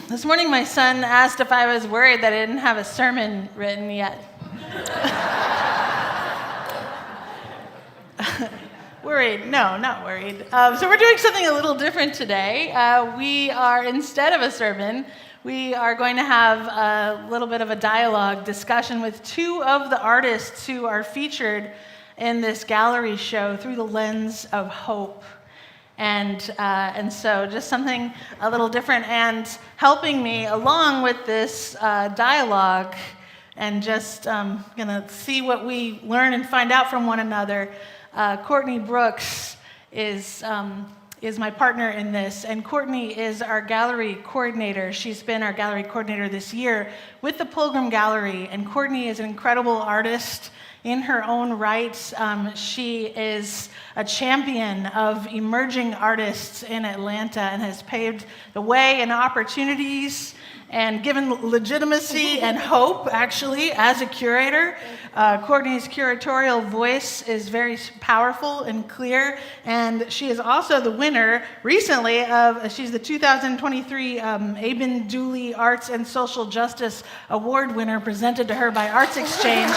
This morning my son asked if I was worried that I didn't have a sermon written yet. Worried? No, not worried. So we're doing something a little different today. We are, instead of a sermon, we are going to have a little bit of a dialogue discussion with two of the artists who are featured in this gallery show through the lens of hope. And so just something a little different, and helping me along with this dialogue and just gonna see what we learn and find out from one another. Courtney Brooks is my partner in this, and Courtney is our gallery coordinator. She's been our gallery coordinator this year with the Pulgram Gallery, and Courtney is an incredible artist in her own right. She is a champion of emerging artists in Atlanta and has paved the way and opportunities and given legitimacy and hope, actually, as a curator. Courtney's curatorial voice is very powerful and clear, and she is also the winner recently she's the 2023 Abin Dooley Arts and Social Justice Award winner, presented to her by Arts Exchange.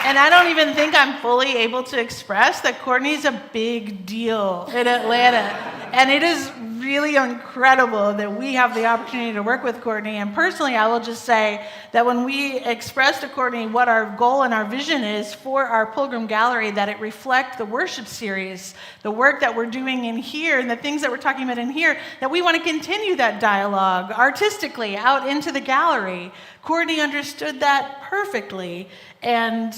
And I don't even think I'm fully able to express that Courtney's a big deal in Atlanta. And it is really incredible that we have the opportunity to work with Courtney. And personally, I will just say that when we expressed to Courtney what our goal and our vision is for our Pulgram Gallery, that it reflect the worship series, the work that we're doing in here, and the things that we're talking about in here, that we want to continue that dialogue artistically out into the gallery. Courtney understood that perfectly. And,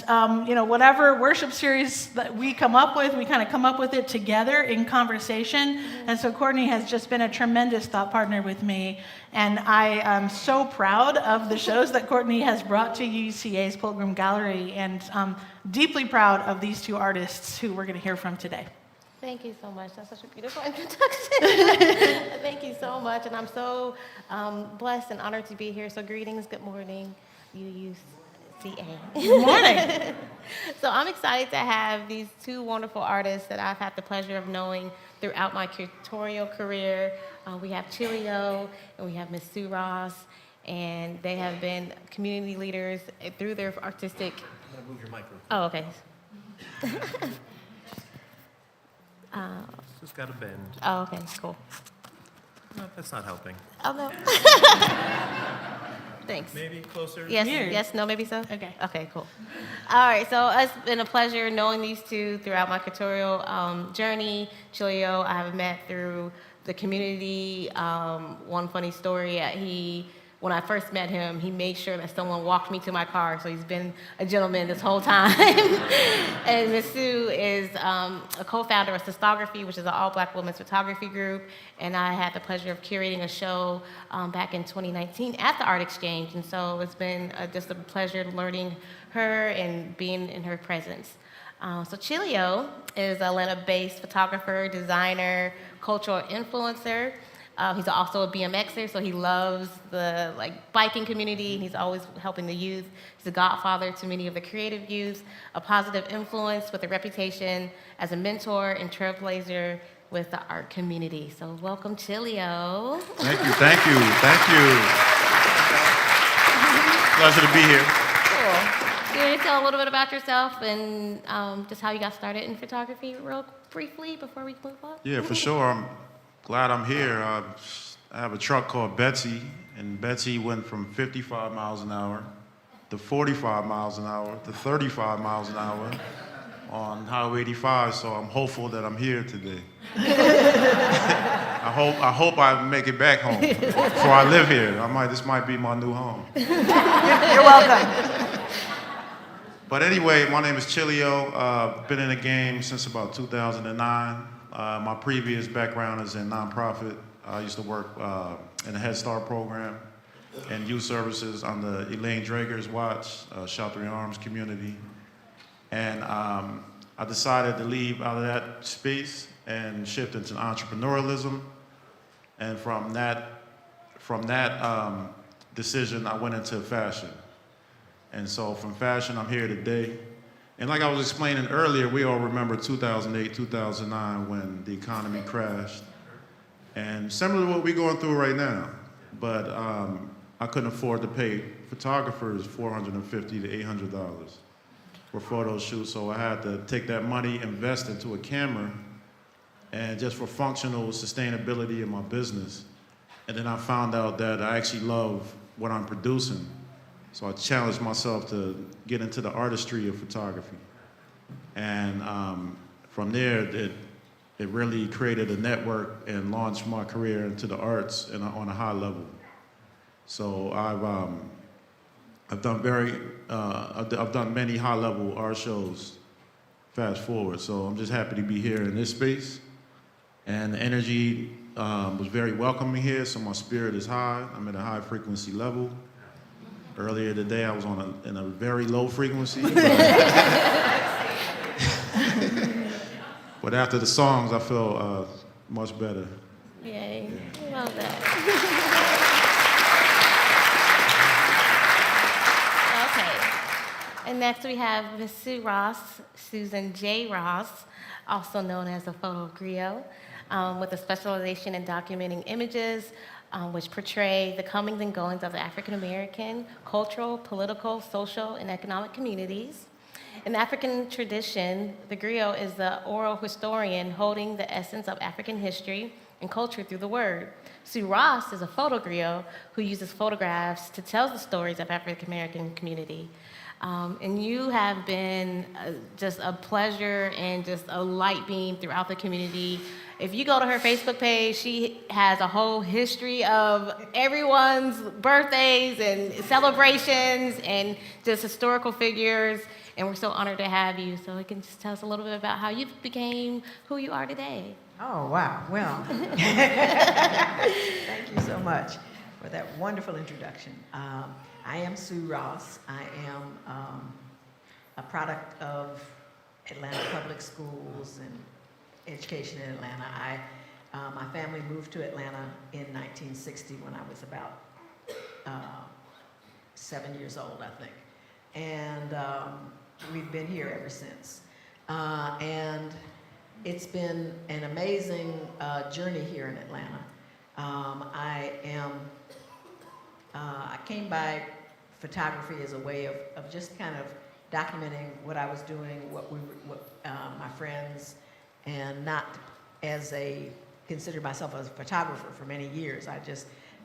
whatever worship series that we come up with, we kind of come up with it together in conversation. And so Courtney has just been a tremendous thought partner with me. And I am so proud of the shows that Courtney has brought to UCA's Pulgram Gallery, and deeply proud of these two artists who we're going to hear from today. Thank you so much. That's such a beautiful introduction. Thank you so much. And I'm so blessed and honored to be here. So greetings, good morning, UCA. Good morning. So I'm excited to have these two wonderful artists that I've had the pleasure of knowing throughout my curatorial career. We have Chilio and we have Miss Sue Ross, and they have been community leaders through their artistic. I'm gonna move your microphone. Oh, okay. Just got to bend. Oh, okay, cool. No, that's not helping. Oh, no. Thanks. Maybe closer. Yes, Weird. yes, no, maybe so? Okay. Okay, cool. All right, so it's been a pleasure knowing these two throughout my curatorial journey. Chilio, I have met through the community. One funny story, when I first met him, he made sure that someone walked me to my car, so he's been a gentleman this whole time. And Ms. Sue is a co-founder of Sistography, which is an all-black women's photography group, and I had the pleasure of curating a show back in 2019 at the Art Exchange, and so it's been just a pleasure learning her and being in her presence. So Chilio is an Atlanta-based photographer, designer, cultural influencer. He's also a BMXer, so he loves the biking community, and he's always helping the youth. He's a godfather to many of the creative youth, a positive influence with a reputation as a mentor and trailblazer with the art community. So welcome, Chilio. Thank you. Pleasure to be here. Cool. You want to tell a little bit about yourself and just how you got started in photography real briefly before we move on? Yeah, for sure. I'm glad I'm here. I have a truck called Betsy, and Betsy went from 55 miles an hour to 45 miles an hour to 35 miles an hour on Highway 85, so I'm hopeful that I'm here today. I hope I make it back home before I live here. This might be my new home. You're welcome. But anyway, my name is Chilio. Been in the game since about 2009. My previous background is in nonprofit. I used to work in the Head Start program and youth services on the Elaine Drager's watch, Sheltering Arms community. And I decided to leave out of that space and shift into entrepreneurialism. And from that decision, I went into fashion. And so from fashion, I'm here today. And like I was explaining earlier, we all remember 2008, 2009 when the economy crashed. And similar to what we're going through right now. But I couldn't afford to pay photographers $450 to $800 for photo shoots, so I had to take that money, invest into a camera, and just for functional sustainability in my business. And then I found out that I actually love what I'm producing. So I challenged myself to get into the artistry of photography. And from there, it really created a network and launched my career into the arts and on a high level. So I've done many high-level art shows. Fast forward, so I'm just happy to be here in this space, and the energy was very welcoming here. So my spirit is high. I'm at a high frequency level. Earlier today, I was in a very low frequency. But after the songs, I feel much better. Yay. I love that. Okay. And next we have Miss Sue Ross, Susan J. Ross, also known as a photo griot, with a specialization in documenting images which portray the comings and goings of the African American cultural, political, social, and economic communities. In the African tradition, the griot is the oral historian holding the essence of African history and culture through the word. Sue Ross is a photo griot who uses photographs to tell the stories of African American community. And you have been just a pleasure and just a light beam throughout the community. If you go to her Facebook page, she has a whole history of everyone's birthdays and celebrations and just historical figures. And we're so honored to have you. So you can just tell us a little bit about how you became who you are today. Oh, wow. Well, thank you so much for that wonderful introduction. I am Sue Ross. I am a product of Atlanta Public Schools and education in Atlanta. My family moved to Atlanta in 1960 when I was about 7 years old, I think. And we've been here ever since. And it's been an amazing journey here in Atlanta. I came by photography as a way of just kind of documenting what I was doing, what my friends, and not as considered myself as a photographer for many years. I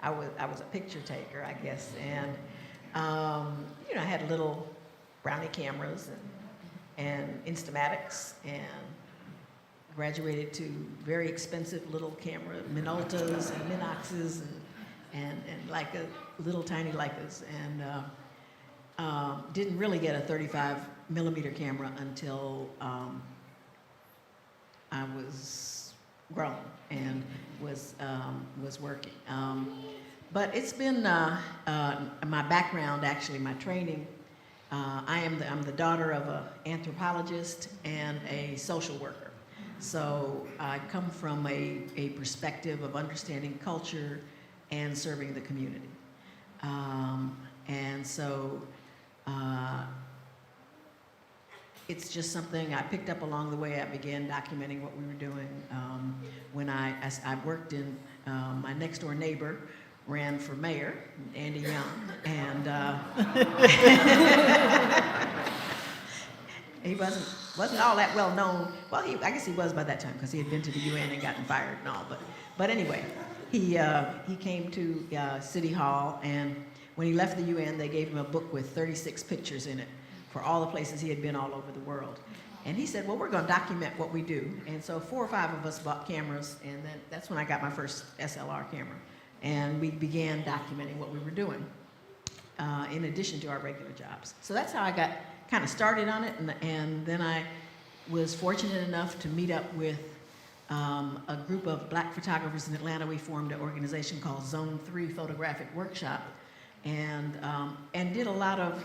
was a picture taker, I guess, and I had little brownie cameras and Instamatics, and graduated to very expensive little camera, Minoltas and Minoxes and Leica, little tiny Leicas, and didn't really get a 35 millimeter camera until I was grown and was working. But it's been my background, actually, my training. I'm the daughter of an anthropologist and a social worker. So I come from a perspective of understanding culture and serving the community. And so it's just something I picked up along the way. I began documenting what we were doing. When I worked in, my next door neighbor ran for mayor, Andy Young, and he wasn't all that well known. Well, I guess he was by that time because he had been to the UN and gotten fired and all. But anyway, he came to City Hall, and when he left the UN, they gave him a book with 36 pictures in it for all the places he had been all over the world. And he said, well, we're going to document what we do. And so 4 or 5 of us bought cameras, and then that's when I got my first SLR camera. And we began documenting what we were doing in addition to our regular jobs. So that's how I got kind of started on it. And then I was fortunate enough to meet up with a group of black photographers in Atlanta. We formed an organization called Zone 3 Photographic Workshop, and did a lot of,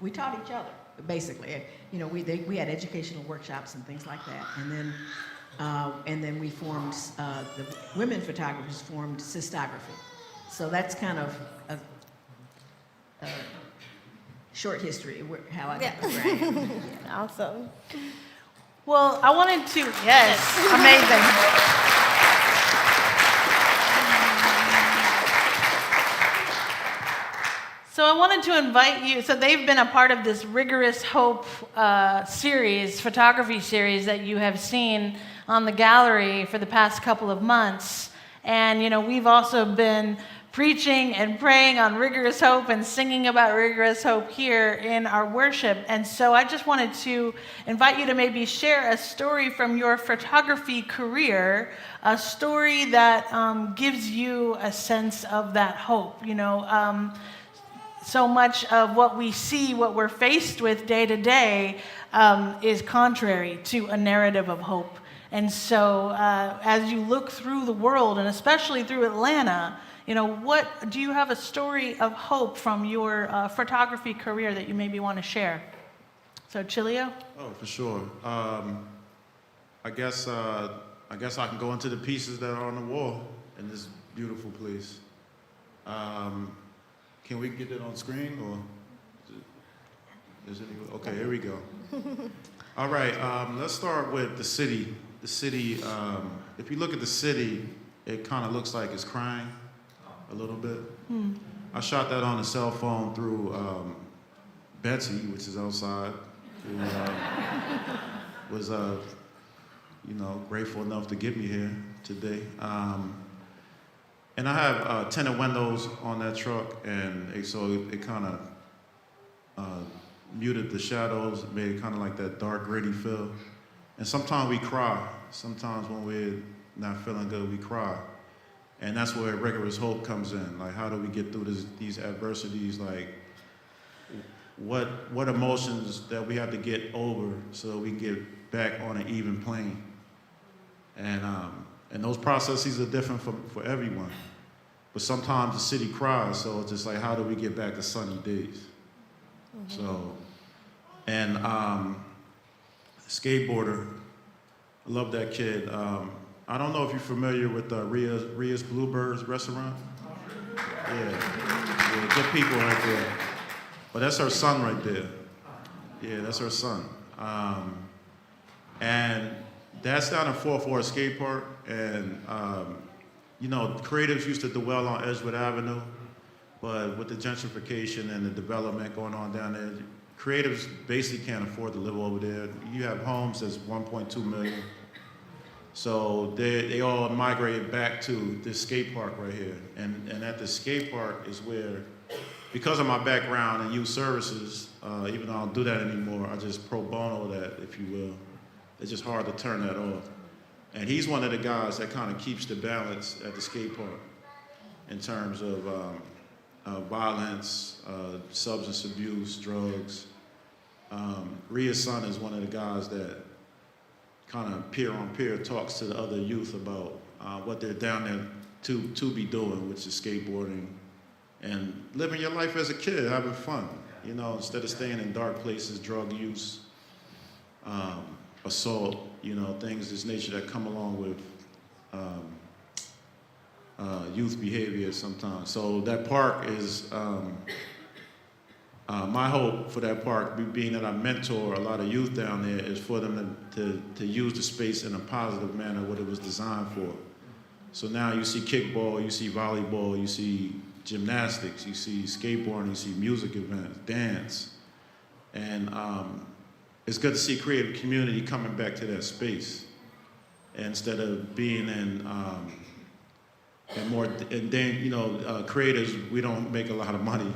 we taught each other, basically. We had educational workshops and things like that. And then we formed, the women photographers formed Sistography. So that's kind of short history of how I got to where I am. Awesome. Well, I wanted to, yes, amazing. So I wanted to invite you, so they've been a part of this Rigorous Hope series, photography series that you have seen on the gallery for the past couple of months. And, you know, we've also been preaching and praying on Rigorous Hope and singing about Rigorous Hope here in our worship. And so I just wanted to invite you to maybe share a story from your photography career, a story that gives you a sense of that hope. You know, so much of what we see, what we're faced with day to day, is contrary to a narrative of hope. And so as you look through the world, and especially through Atlanta, you know, what do you have a story of hope from your photography career that you maybe want to share? So, Chilio? Oh, for sure. I guess I can go into the pieces that are on the wall in this beautiful place. Can we get it on screen, or is it okay? Here we go. All right. Let's start with the city. The city. If you look at the city, it kind of looks like it's crying a little bit. I shot that on a cell phone through Betsy, which is outside, who was grateful enough to get me here today. And I have tinted windows on that truck, and so it kind of muted the shadows, made it kind of like that dark, gritty feel. And sometimes we cry. Sometimes when we're not feeling good, we cry. And that's where Rigorous Hope comes in. Like, how do we get through these adversities? Like, what emotions that we have to get over so we can get back on an even plane? And those processes are different for everyone. But sometimes the city cries, so it's just like, how do we get back to sunny days? Mm-hmm. So, and skateboarder, I love that kid. I don't know if you're familiar with Ria's Bluebirds restaurant. Yeah, good people right there. But that's her son right there. Yeah, that's her son. And that's down in 404 skate park, and creatives used to dwell on Edgewood Avenue, but with the gentrification and the development going on down there, creatives basically can't afford to live over there. You have homes that's 1.2 million. So they all migrated back to this skate park right here. And at the skate park is where, because of my background in youth services, even though I don't do that anymore, I just pro bono that, if you will. It's just hard to turn that off. And he's one of the guys that kind of keeps the balance at the skate park in terms of violence, substance abuse, drugs. Ria's son is one of the guys that kind of peer on peer talks to the other youth about what they're down there to be doing, which is skateboarding and living your life as a kid, having fun, instead of staying in dark places, drug use, assault, things of this nature that come along with youth behavior sometimes. So that park is, my hope for that park, being that I mentor a lot of youth down there, is for them to use the space in a positive manner, what it was designed for. So now you see kickball, you see volleyball, you see gymnastics, you see skateboarding, you see music events, dance. And it's good to see creative community coming back to that space instead of being in more, and then, creators, we don't make a lot of money,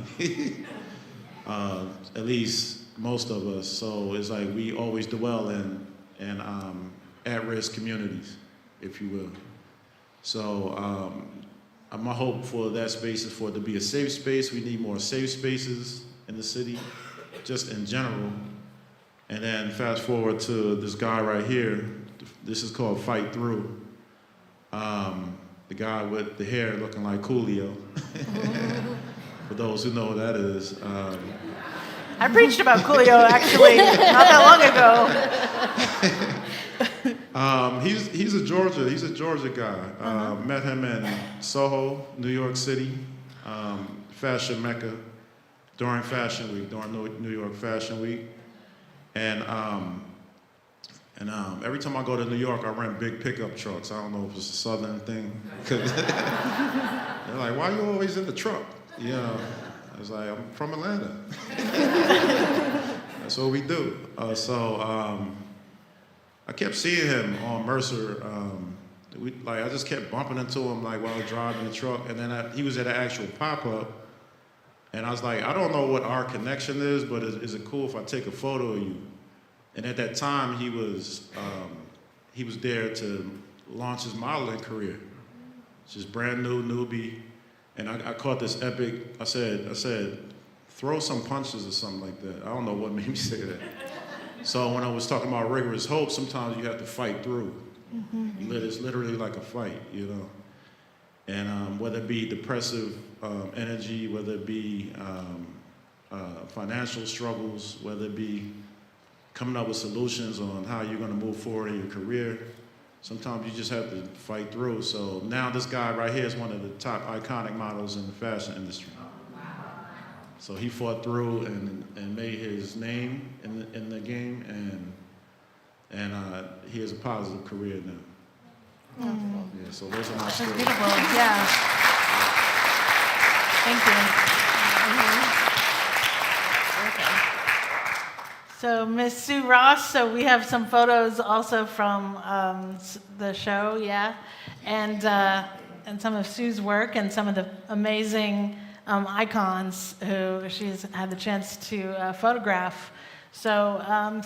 at least most of us. So it's like we always dwell in at-risk communities, if you will. So my hope for that space is for it to be a safe space. We need more safe spaces in the city, just in general. And then fast forward to this guy right here. This is called Fight Through. The guy with the hair looking like Coolio. For those who know what that is. I preached about Coolio, actually, not that long ago. He's a Georgia guy. Met him in Soho, New York City, fashion mecca. during Fashion Week, during New York Fashion Week. And every time I go to New York, I rent big pickup trucks. I don't know if it's a Southern thing. They're like, why are you always in the truck? You know, I was like, I'm from Atlanta. That's what we do. I kept seeing him on Mercer. I just kept bumping into him like while driving the truck, and then he was at an actual pop-up, and I was like, I don't know what our connection is, but is it cool if I take a photo of you? And at that time, he was there to launch his modeling career. Just brand new, newbie, and I caught this epic. I said, throw some punches or something like that. I don't know what made me say that. So when I was talking about rigorous hope, sometimes you have to fight through. Mm-hmm. It's literally like a fight, you know. And whether it be depressive energy, whether it be financial struggles, whether it be coming up with solutions on how you're going to move forward in your career, sometimes you just have to fight through. So now this guy right here is one of the top iconic models in the fashion industry. So he fought through and made his name in the game, and he has a positive career now. Mm. Yeah, so those are my That's stories. beautiful. Yeah. Thank you. So, Miss Sue Ross, so we have some photos also from the show, yeah, and some of Sue's work and some of the amazing icons who she's had the chance to photograph. So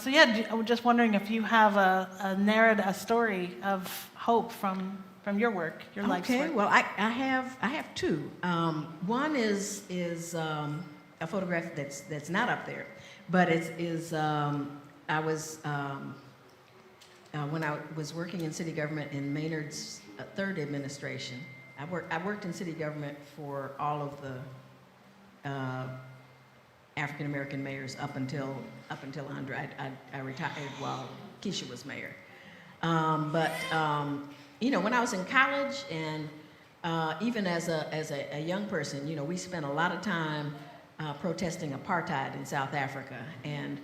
yeah, I'm just wondering if you have a story of hope from your work, your life's work. Okay, well, I have two. One is a photograph that's not up there, but I was when I was working in city government in Maynard's third administration. I worked in city government for all of the African American mayors up until Andra. I retired while Keisha was mayor. When I was in college and even as a young person, we spent a lot of time protesting apartheid in South Africa, and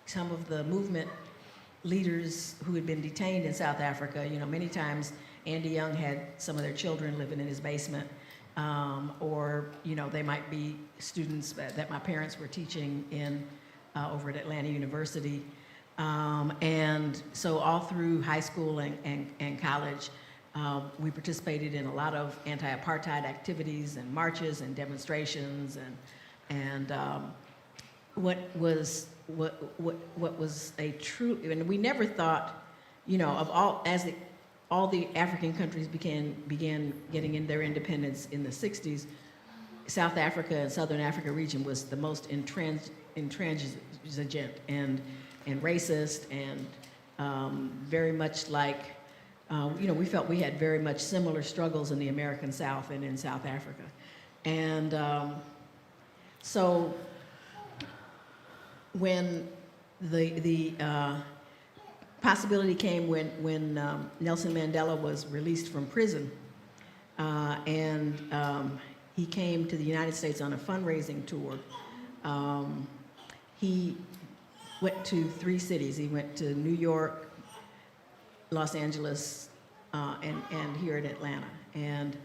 some of the movement leaders who had been detained in South Africa, many times Andy Young had some of their children living in his basement, or they might be students that my parents were teaching in over at Atlanta University. And so all through high school and college, we participated in a lot of anti-apartheid activities and marches and demonstrations, and what was a true, and we never thought, of all the African countries began getting in their independence in the 60s, South Africa and Southern Africa region was the most intransigent and racist, and very much like, we felt we had very much similar struggles in the American South and in South Africa. And so when the possibility came when Nelson Mandela was released from prison, and he came to the United States on a fundraising tour. He went to 3 cities. He went to New York, Los Angeles, and here in Atlanta. And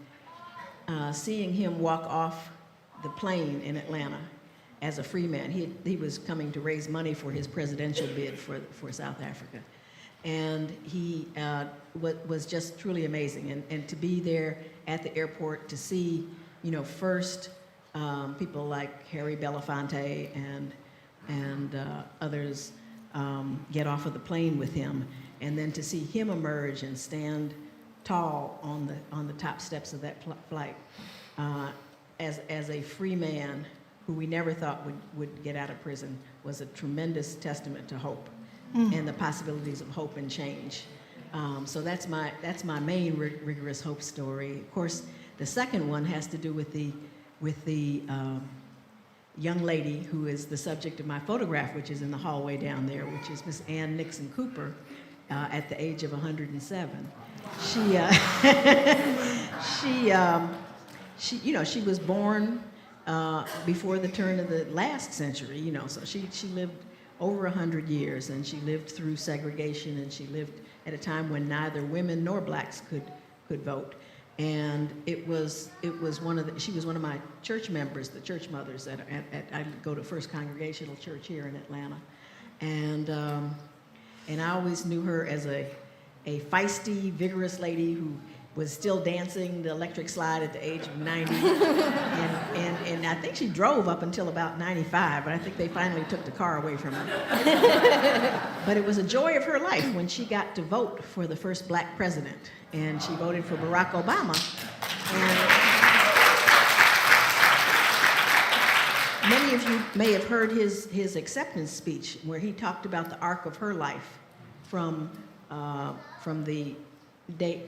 seeing him walk off the plane in Atlanta as a free man, he was coming to raise money for his presidential bid for South Africa. And he was just truly amazing. And to be there at the airport to see, first people like Harry Belafonte and others get off of the plane with him, and then to see him emerge and stand tall on the top steps of that flight as a free man who we never thought would get out of prison was a tremendous testament to hope and the possibilities of hope and change. So that's my main rigorous hope story. Of course, the second one has to do with the young lady who is the subject of my photograph, which is in the hallway down there, which is Miss Ann Nixon Cooper, at the age of 107. She was born before the turn of the last century, you know, so she lived over 100 years, and she lived through segregation, and she lived at a time when neither women nor blacks could vote. And it was she was one of my church members, the church mothers I go to First Congregational Church here in Atlanta, and I always knew her as a feisty, vigorous lady who was still dancing the electric slide at the age of 90, and I think she drove up until about 95, but I think they finally took the car away from her. But it was a joy of her life when she got to vote for the first black president, and she voted for Barack Obama. And many of you may have heard his acceptance speech, where he talked about the arc of her life from the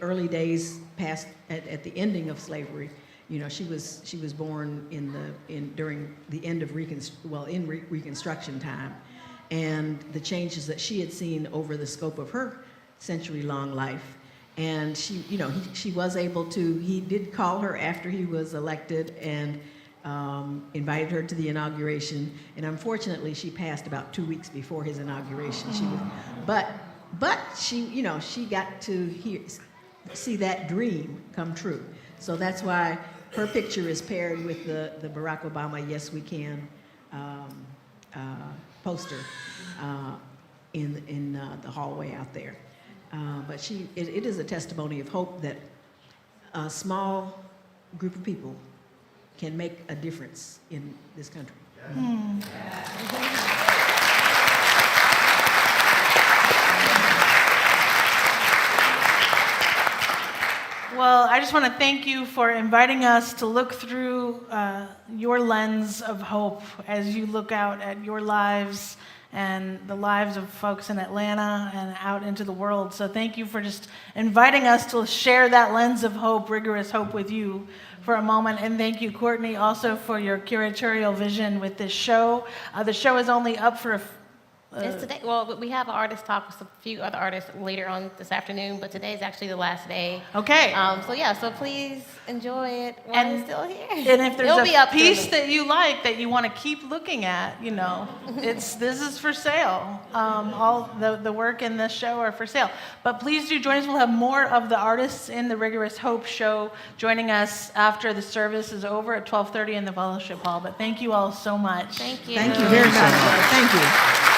early days past at the ending of slavery. You know, she was born during the end of Reconstruction time, and the changes that she had seen over the scope of her century-long life. And she was able to. He did call her after he was elected and invited her to the inauguration. And unfortunately, she passed about 2 weeks before his inauguration. But she got to see that dream come true. So that's why her picture is paired with the Barack Obama "Yes We Can" poster in the hallway out there. But it is a testimony of hope that a small group of people can make a difference in this country. Well, I just want to thank you for inviting us to look through your lens of hope as you look out at your lives and the lives of folks in Atlanta and out into the world. So thank you for just inviting us to share that lens of hope, rigorous hope, with you for a moment. And thank you, Courtney, also for your curatorial vision with this show. The show is only up for It's today. Well, we have an artist talk with a few other artists later on this afternoon, but today is actually the last day. Okay. So please enjoy it while it's still here. And if It'll there's be a up piece soon. that you like that you want to keep looking at, this is for sale. All the work in this show are for sale. But please do join us. We'll have more of the artists in the Rigorous Hope show joining us after the service is over at 12:30 in the Fellowship Hall. But thank you all so much. Thank you. Thank you very much. Thank you.